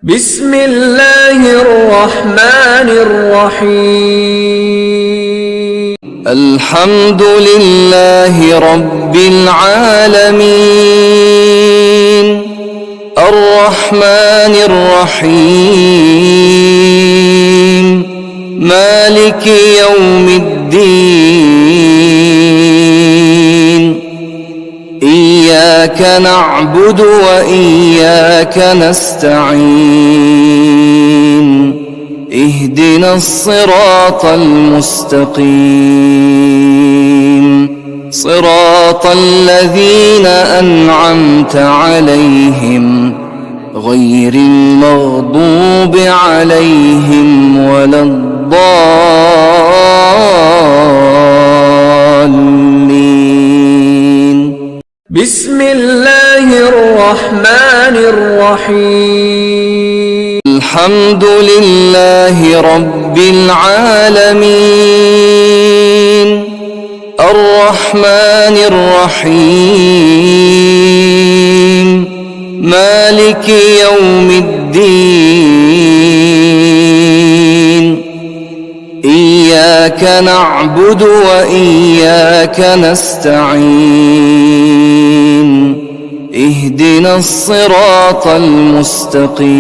بسم الله الرحمن الرحيم. الحمد لله رب العالمين، الرحمن الرحيم، مالك يوم الدين. إياك نعبد وإياك نستعين، اهدنا الصراط المستقيم، صراط الذين أنعمت عليهم غير المغضوب عليهم ولا الضالين. بسم الله الرحمن الرحيم. الحمد لله رب العالمين، الرحمن الرحيم، مالك يوم الدين. إياك نعبد وإياك نستعين، اهدنا الصراط المستقيم،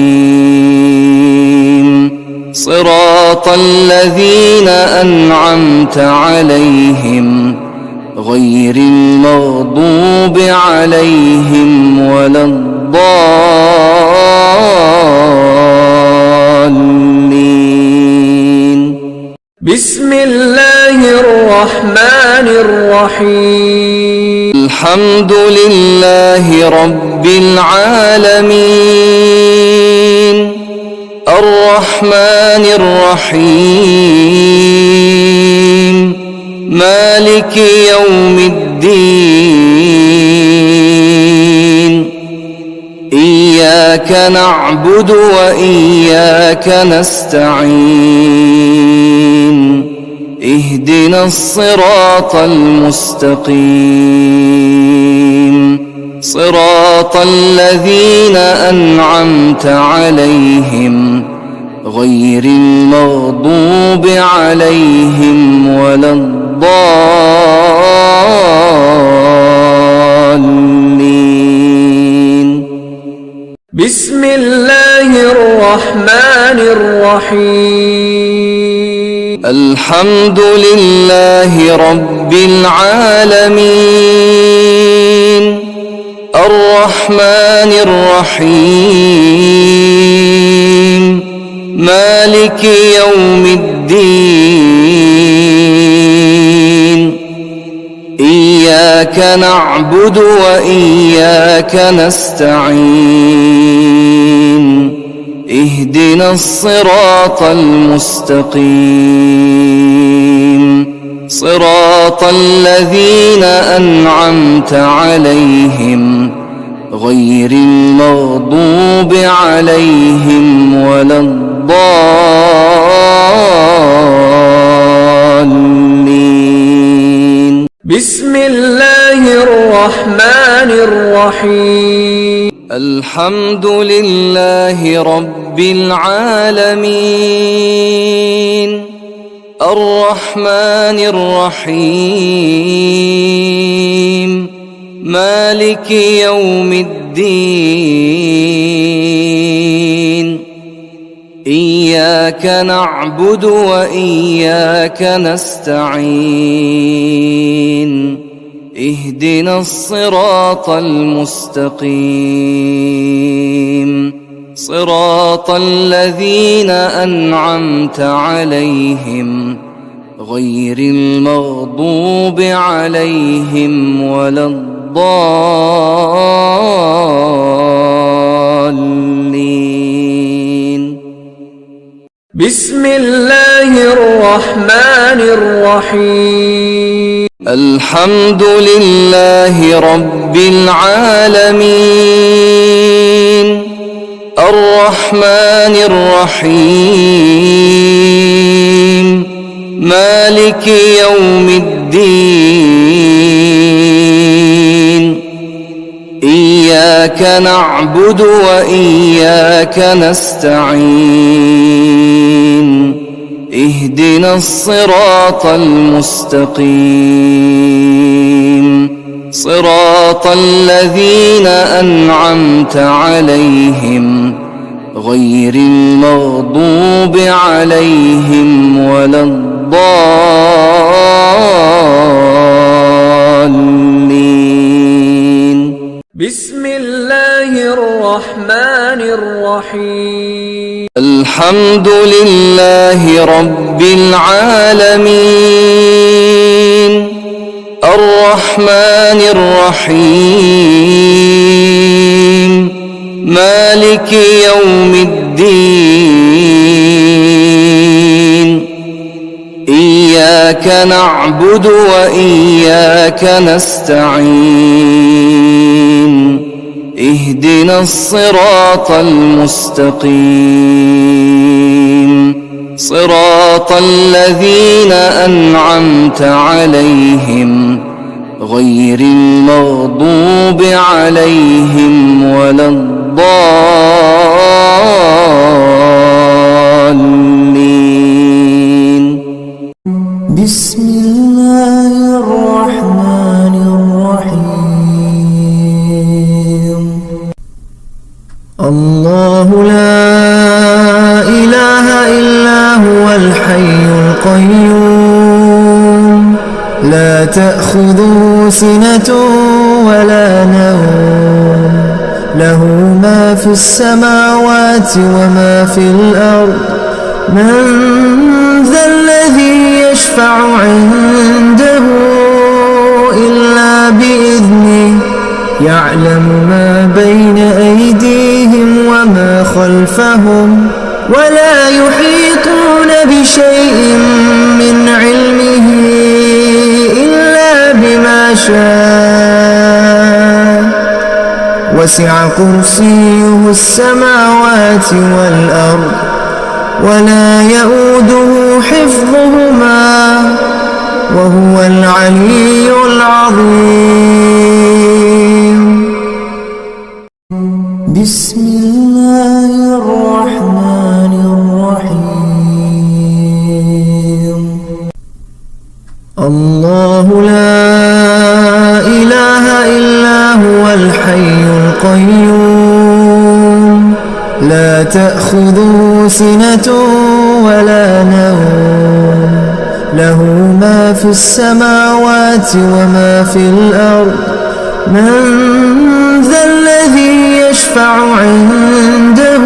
صراط الذين أنعمت عليهم غير المغضوب عليهم ولا الضالين. بسم الله الرحمن الرحيم. الحمد لله رب العالمين، الرحمن الرحيم، مالك يوم الدين. إياك نعبد وإياك نستعين، اهدنا الصراط المستقيم، صراط الذين أنعمت عليهم غير المغضوب عليهم ولا الضالين. بسم الله الرحمن الرحيم. الحمد لله رب العالمين، الرحمن الرحيم، مالك يوم الدين. إياك نعبد وإياك نستعين، اهدنا الصراط المستقيم، صراط الذين أنعمت عليهم غير المغضوب عليهم ولا الضالين. بسم الله الرحمن الرحيم. الحمد لله رب العالمين، الرحمن الرحيم، مالك يوم الدين. إياك نعبد وإياك نستعين، اهدنا الصراط المستقيم، صراط الذين أنعمت عليهم غير المغضوب عليهم ولا الضالين. بسم الله الرحمن الرحيم. الحمد لله رب العالمين، الرحمن الرحيم، مالك يوم الدين. إياك إياك نعبد وإياك نستعين اهدنا الصراط المستقيم صراط الذين أنعمت عليهم غير المغضوب عليهم ولا الضالين. بسم الله الرحمن الرحيم. الحمد لله رب العالمين الرحمن الرحيم مالك يوم الدين إياك نعبد وإياك نستعين اهدنا الصراط المستقيم صراط الذين أنعمت عليهم غير المغضوب عليهم ولا الضالين. بسم الله الرحمن الرحيم. الله لا إله إلا هو الحي القيوم لا تأخذه سنة ولا نوم له ما في السماوات وما في الأرض من ذا الذي يشفع عنده إلا بإذنه يعلم ما بين أيديهم وما خلفهم ولا يحيطون بشيء من علمه إلا بما شاء وسع كرسيه السماوات والأرض ولا يؤوده حفظهما وهو العلي العظيم. بسم الله الرحمن الرحيم. الله لا إله إلا هو الحي القيوم لا تأخذه سنة ولا نوم له ما في السماوات وما في الأرض من ذا الذي يشفع عنده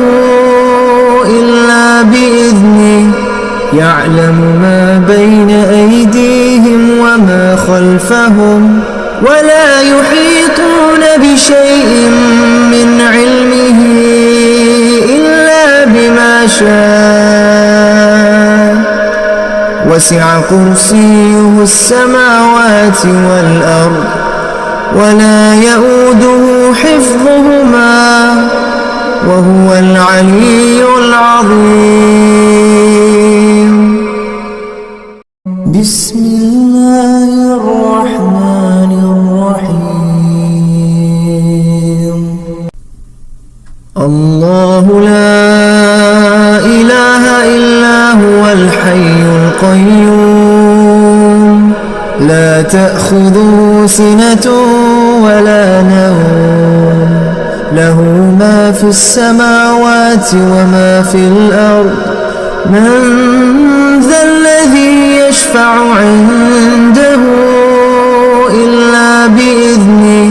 إلا بإذنه يعلم ما بين أيديهم وما خلفهم ولا يحيطون بشيء من علمه إلا بما شاء وسع كرسيه السماوات والأرض ولا يؤوده حفظهما وهو العلي العظيم. بسم الله الرحمن الرحيم. الله لا إله إلا هو الحي القيوم لا تأخذه سنة ولا نوم له ما في السماوات وما في الأرض من ذا الذي يشفع عنده إلا بإذنه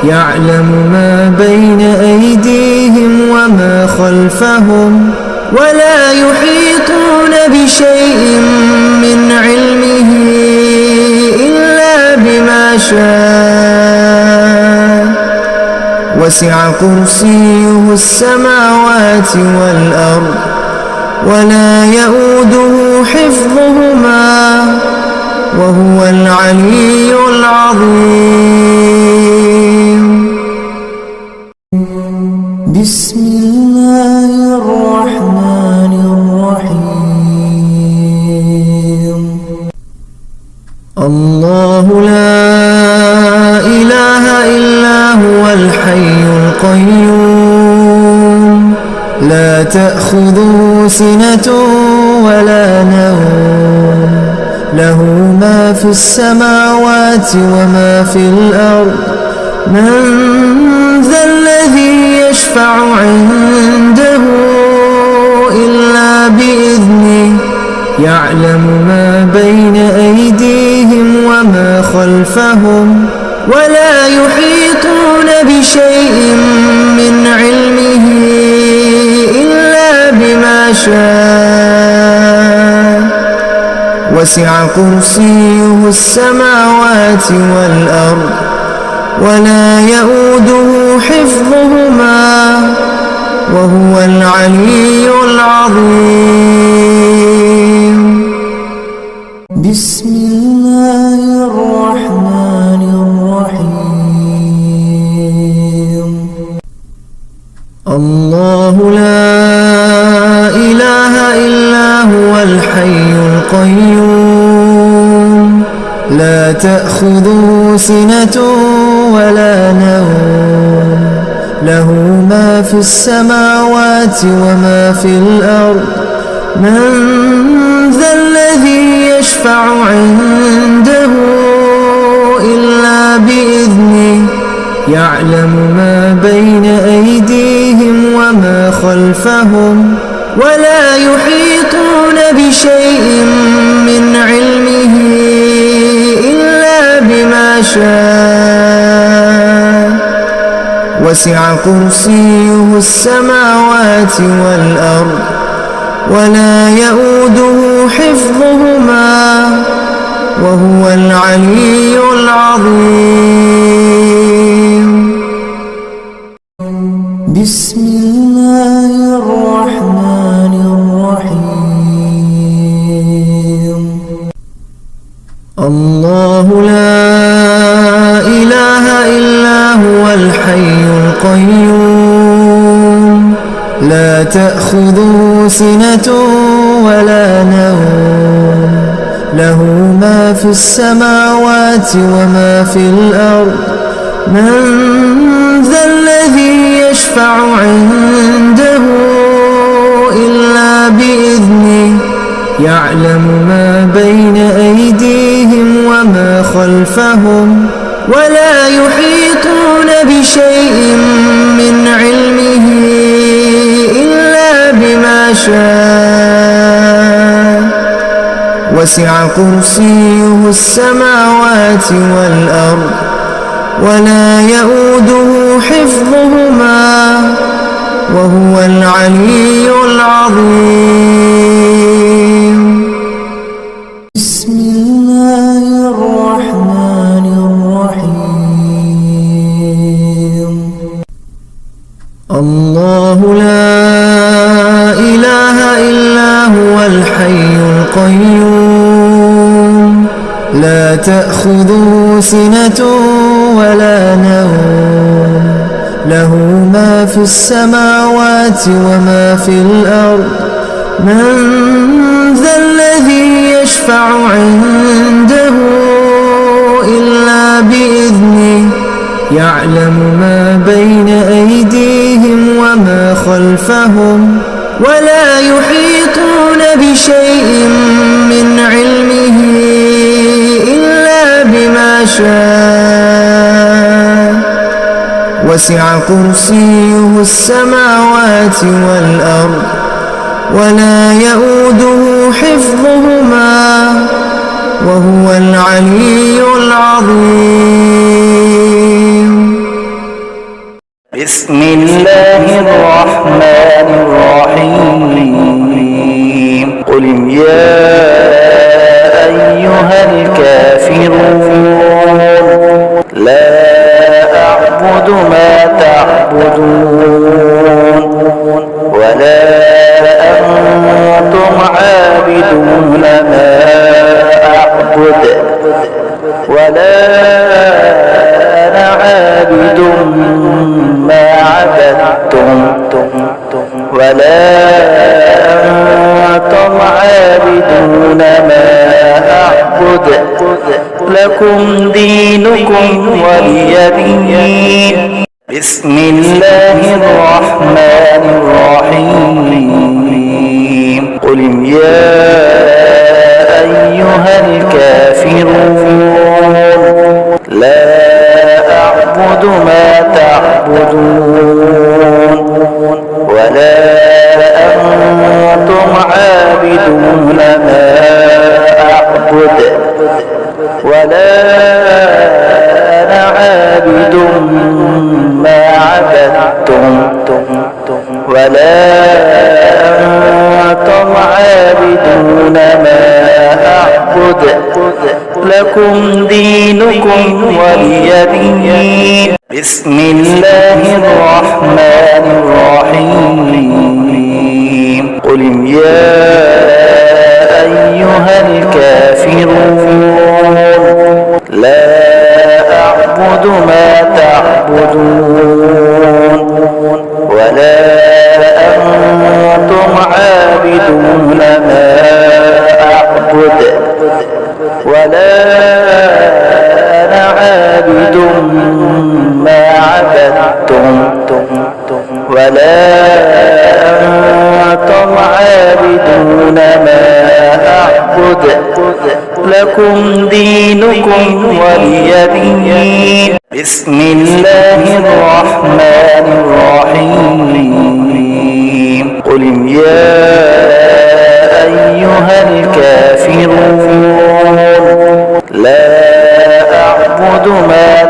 يعلم ما بين أيديهم وما خلفهم ولا يحيطون بشيء من علمه إلا بما شاء وسع كرسيه السماوات والأرض ولا يؤوده حفظهما وهو العلي العظيم. بسم الله الرحمن الرحيم. الله لا إله إلا هو الحي تأخذه سنة ولا نوم له ما في السماوات وما في الأرض من ذا الذي يشفع عنده إلا بإذنه يعلم ما بين أيديهم وما خلفهم ولا يحيطون بشيء من علمه إلا بما شاء وسع كرسيه السماوات والأرض ولا يؤوده حفظهما وهو العلي العظيم. بسم الله الرحمن الرحيم. الله لا إله إلا هو الحي القيوم لا تأخذه سنة ولا نوم له ما في السماوات وما في الأرض من ذا الذي يشفع عنده إلا بإذنه يعلم ما بين أيديهم وما خلفهم ولا يحيطون بشيء من علمه إلا بما شاء وسع كرسيه السماوات والأرض ولا يؤوده حفظهما وهو العلي العظيم. بسم الله الرحمن الرحيم. الله لا إله إلا هو الحي القيوم لا تأخذه سنة ولا نوم له ما في السماوات وما في الأرض من ذا الذي يشفع عنده إلا بإذنه يعلم ما بين أيديهم وما خلفهم ولا يحيطون بشيء من علمه إلا بما شاء وسع كرسيه السماوات والأرض ولا يؤوده حفظهما وهو العلي العظيم. بسم الله الرحمن الرحيم. الله لا إله إلا هو الحي القيوم لا تأخذه سنة ولا نوم له ما في السماوات وما في الأرض من ذا الذي يشفع عنده إلا بإذنه يعلم ما بين أيديهم وما خلفهم ولا يحيطون بشيء من علمه إلا بما شاء وسع كرسيه السماوات والأرض ولا يؤوده حفظهما وهو العلي العظيم. بسم الله الرحمن الرحيم. قل يا أيها الكافرون لا أعبد ما تعبدون ولا أنتم عابدون ما أعبد ولا أنا عابد ما عبدتم ولا أنتم عابدون ما أعبد لكم دينكم ولي دين. بسم الله الرحمن الرحيم قل يا أيها الكافرون لا أعبد ما تعبدون ولا أنتم عابدون ما أعبد ولا أنا عابد ما عبدتم ولا أنتم عابدون ما أعبد لكم دينكم ولي دين بسم الله الرحمن الرحيم قل يا أيها الكافرون لا أعبد ما تعبدون ولا أنتم عابدون ما أعبد ولا أنا عابد ما عبدتم ولا أنتم عابدون ما أعبد لكم دينكم ولي دين بسم الله الرحمن الرحيم قل يا أيها الكافرون لا أعبد ما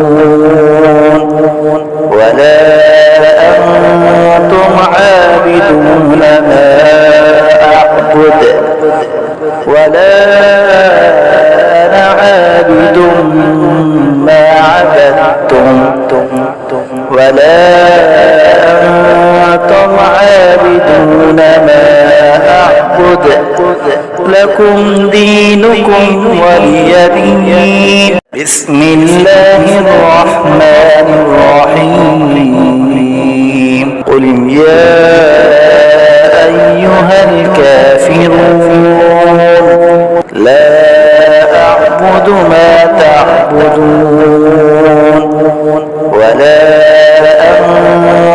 تعبدون ولا أنتم عابدون ما أعبد ولا أنا عابد ما عبدتم ولا أنتم عابدون ما أعبد لكم دينكم ولي دين بسم الله الرحمن الرحيم قل يا أيها الكافرون لا أعبد ما تعبدون ولا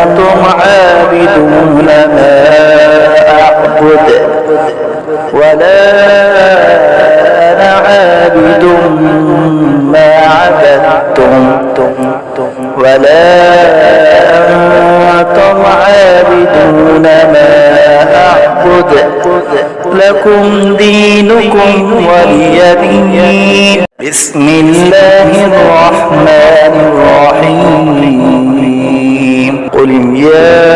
أنتم عابدون ما أعبد ولا أنا عابد ما عبدتم ولا أنتم عابدون ما أعبد لكم دينكم ولي دين بسم الله الرحمن الرحيم قل يا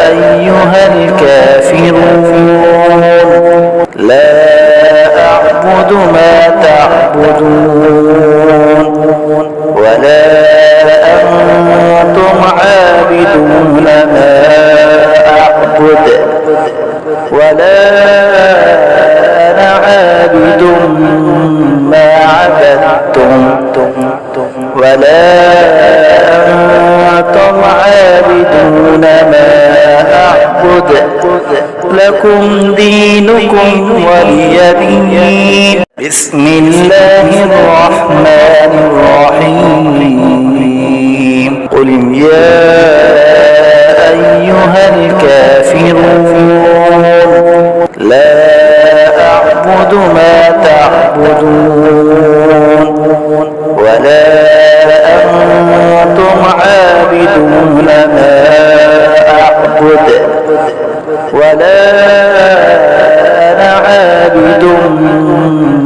أيها الكافرون لا أعبد ما تعبدون ولا أنتم عابدون ما أعبد ولا أنا عابد ما عبدتم ولا أنتم عابدون ما أعبد لكم دينكم ولي دين بسم الله الرحمن الرحيم قل يا أيها الكافرون لا أعبد ما تعبدون ولا أنتم عابدون ما أعبد ولا أنا عابد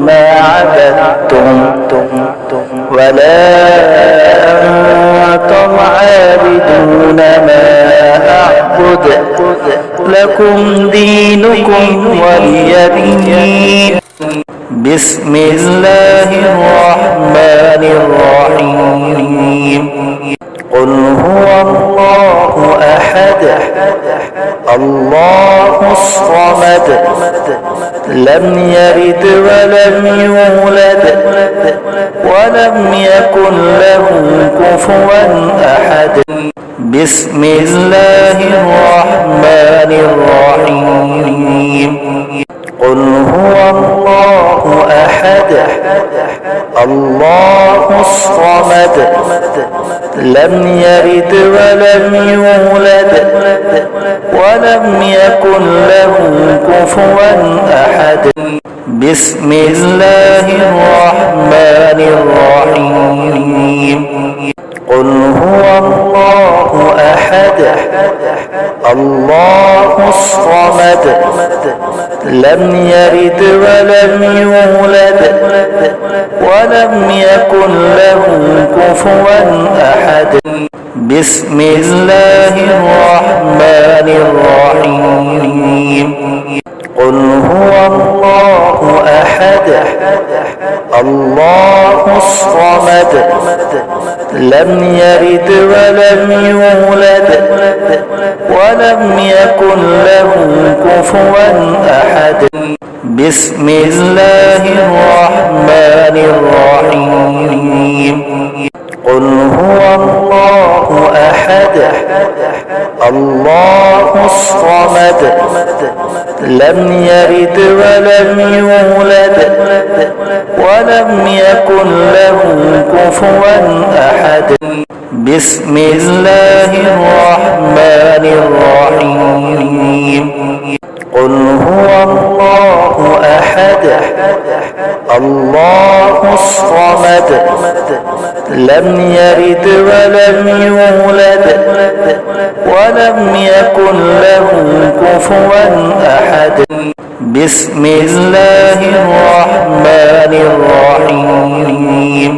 ما عبدتم ولا أنتم عابدون ما أعبد لكم دينكم ولي دين بسم الله الرحمن الرحيم قل هو الله أحد الله الصمد لم يلد ولم يولد ولم يكن له كفوا أحد بسم الله الرحمن الرحيم قل هو الله أحد الله الصمد لم يلد ولم يولد ولم يكن له كفوا أحد. بسم الله الرحمن الرحيم. قل هو الله أحد الله الصمد لم يلد ولم يولد ولم يكن له كفوا أحد. بسم الله الرحمن الرحيم. قل هو الله أحد الله الصمد لم يلد ولم يولد ولم يكن له كفوا أحد. بسم الله الرحمن الرحيم. قل هو الله أحد الله الصمد لم يلد ولم يولد ولم يكن له كفوا أحد. بسم الله الرحمن الرحيم. قل هو الله أحد الله الصمد لم يلد ولم يولد ولم يكن له كفوا أحد. بسم الله الرحمن الرحيم.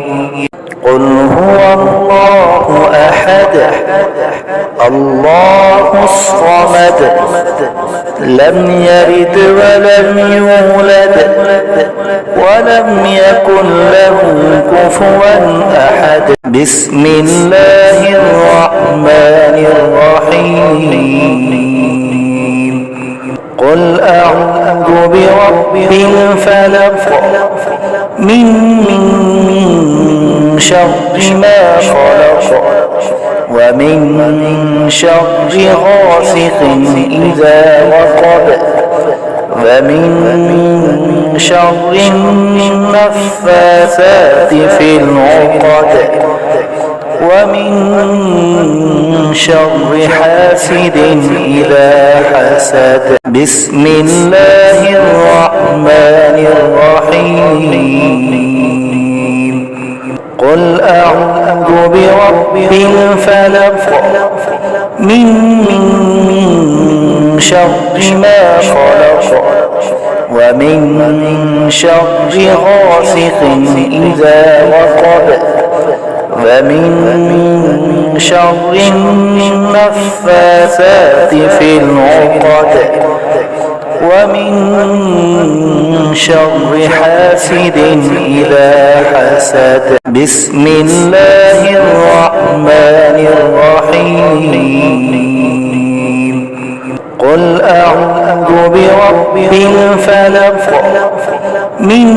قل هو الله أحد الله الصمد لم يلد ولم يولد ولم يكن له كفوا أحد. بسم الله الرحمن الرحيم. قل أعوذ برب الفلق من شر ما خلق ومن شر غاسق إذا وقب ومن شر النفاثات في العقد ومن شر حاسد إذا حسد. بسم الله الرحمن الرحيم. قل أعوذ برب الفلق من شر ما خلق ومن شر غاسق إذا وقب ومن شر النفاثات في العقد ومن شر حاسد إذا حسد. بسم الله الرحمن الرحيم. قل أعوذ برب الفلق من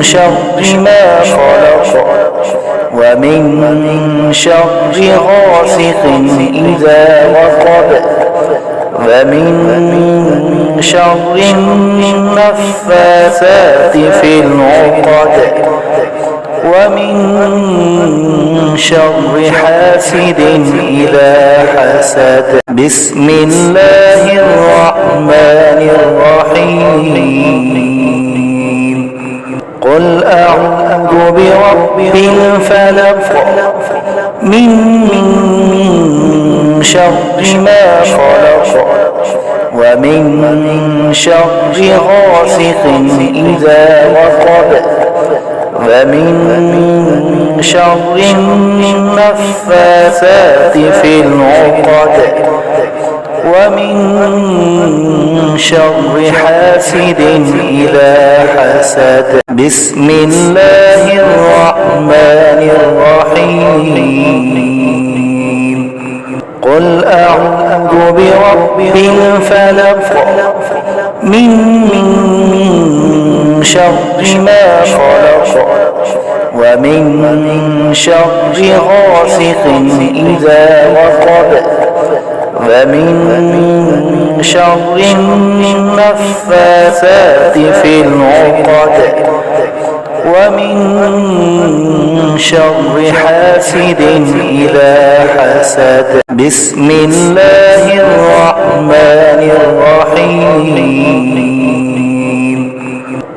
شر ما خلق ومن شر غاسق إذا وقب ومن شر النفاثات في العقد ومن شر حاسد إذا حسد. بسم الله الرحمن الرحيم. قل أعوذ برب الفلق من شر ما خلق ومن شر غاسق إذا وقب ومن شر النفاثات في العقد ومن شر حاسد إذا حسد. بسم الله الرحمن الرحيم. قل أعوذ برب الفلق من شر ما خلق ومن شر غاسق إذا وقب ومن شر النفاثات في العقد ومن شر حاسد إذا حسد. بسم الله الرحمن الرحيم.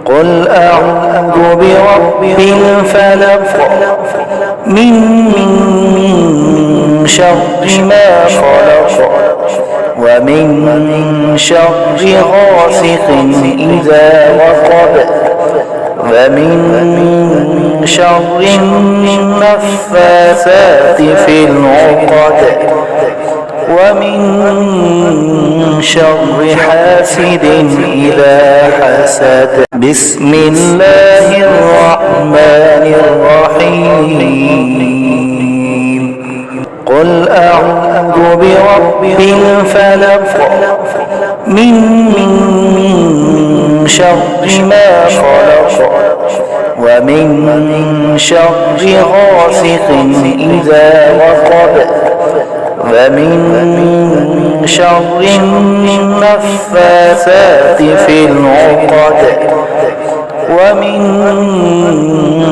قل أعوذ برب الفلق من شر ما خلق ومن شر غاسق إذا وقب ومن شر النفاثات في العقد ومن شر حاسد إذا حسد. بسم الله الرحمن الرحيم. قل أعوذ برب الفلق من شر ما خلق ومن شر غاسق إذا وقب ومن شر النفاثات في العقد ومن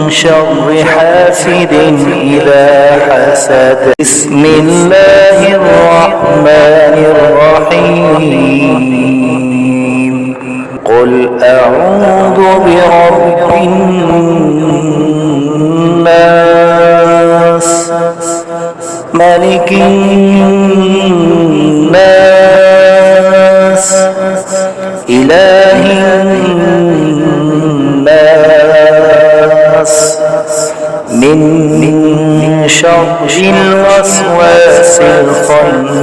شر حاسد إذا حسد. بسم الله الرحمن الرحيم. قل أعوذ برب الناس ملك الناس إله الناس من شر الوسواس الخناس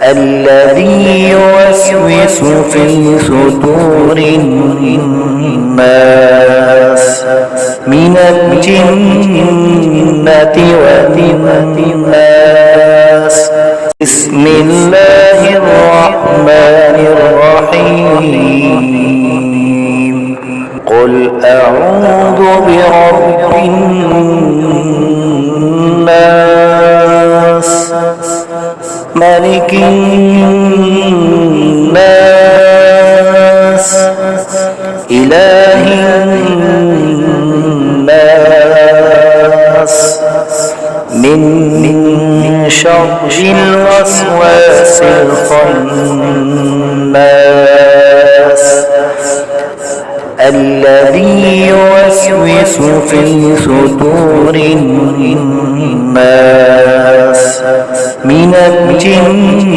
الذي يوسوس في صدور الناس من الجنة والناس. بسم الله الرحمن الرحيم. قل أعوذ برب الناس ملك الناس إله الناس من شر الوسواس الخناس الذي يوسوس في صدور الناس من الجنة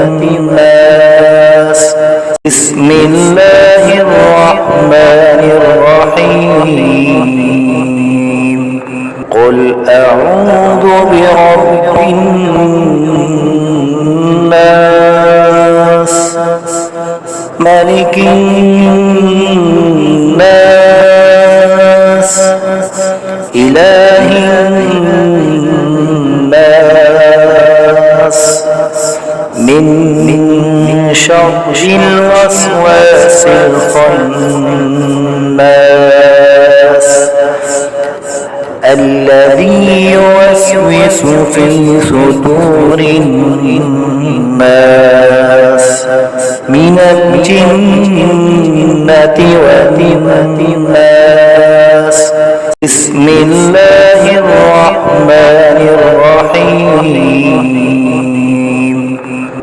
والناس. بسم الله الرحمن الرحيم. قل أعوذ برب الناس ملك الناس إله الناس من شر الوسواس الخناس الذي يوسوس في صدور الناس من الجنة والناس. بسم الله الرحمن الرحيم.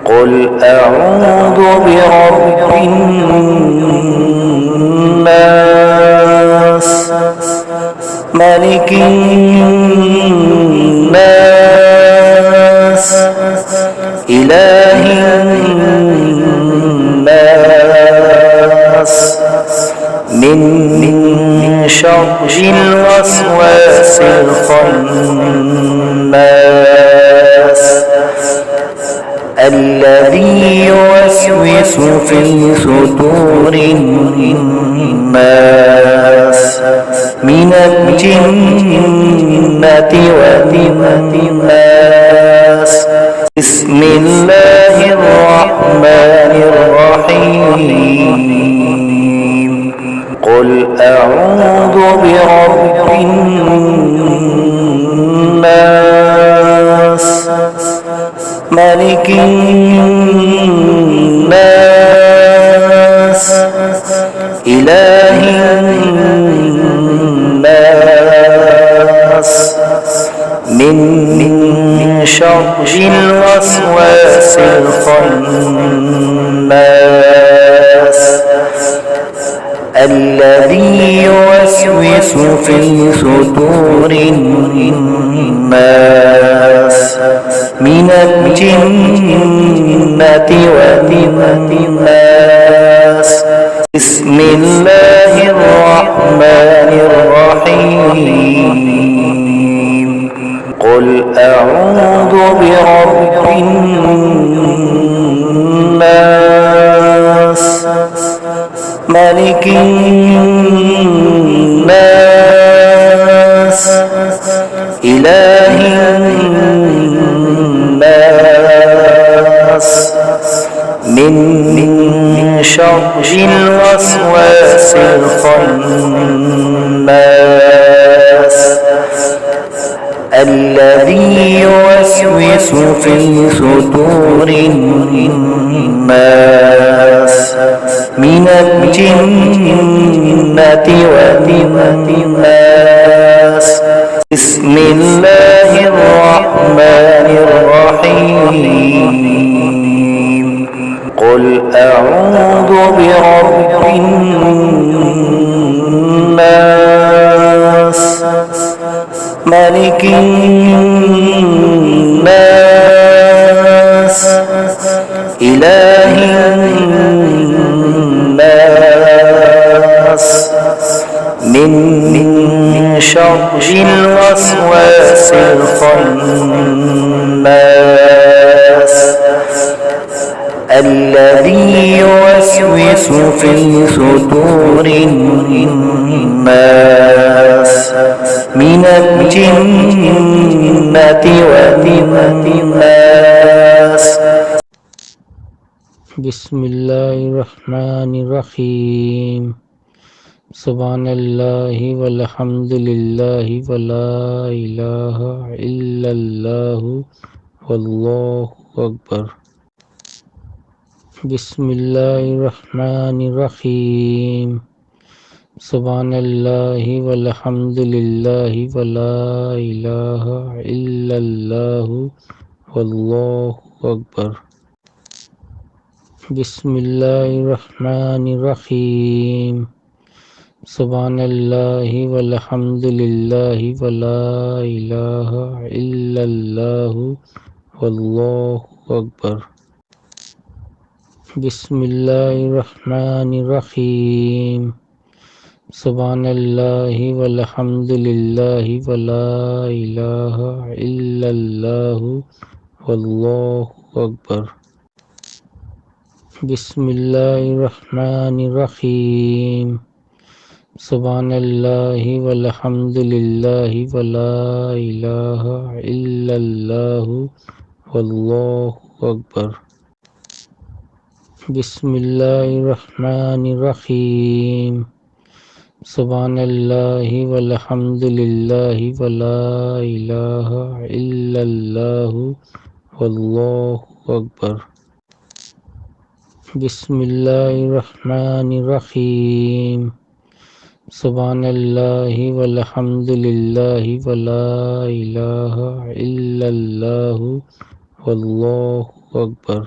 قل أعوذ برب الناس ملك الناس إله الناس من شر الوسواس الخناس الذي يوسوس في صدور الناس من الجنة والناس. بسم الله الرحمن الرحيم. قل أعوذ برب الناس ملك الناس من شر الوسواس الخناس الذي يوسوس في صدور الناس من الجنة والناس. بسم الله الرحمن الرحيم. قل أعوذ برب الناس ملك الناس إله الناس من شر الوسواس الخناس الذي يوسوس في صدور الناس من الجنة والناس. بسم الله الرحمن الرحيم. قل أعوذ برب الناس ملك الناس إله الناس من شر الوسواس الخناس الذي يوسوس في صدور الناس من الجنة والناس. بسم الله الرحمن الرحيم. سبحان الله والحمد لله ولا إله إلا الله والله أكبر. بسم الله الرحمن الرحيم. سبحان الله والحمد لله ولا إله إلا الله والله أكبر. بسم الله الرحمن الرحيم. سبحان الله والحمد لله ولا إله إلا الله والله أكبر. بسم الله الرحمن الرحيم. سبحان الله والحمد لله ولا إله إلا الله والله أكبر. بسم الله الرحمن الرحيم. سبحان الله والحمد لله ولا إله إلا الله والله أكبر. بسم الله الرحمن الرحيم. سبحان الله والحمد لله ولا إله إلا الله والله أكبر. بسم الله الرحمن الرحيم. سبحان الله والحمد لله ولا إله إلا الله والله أكبر.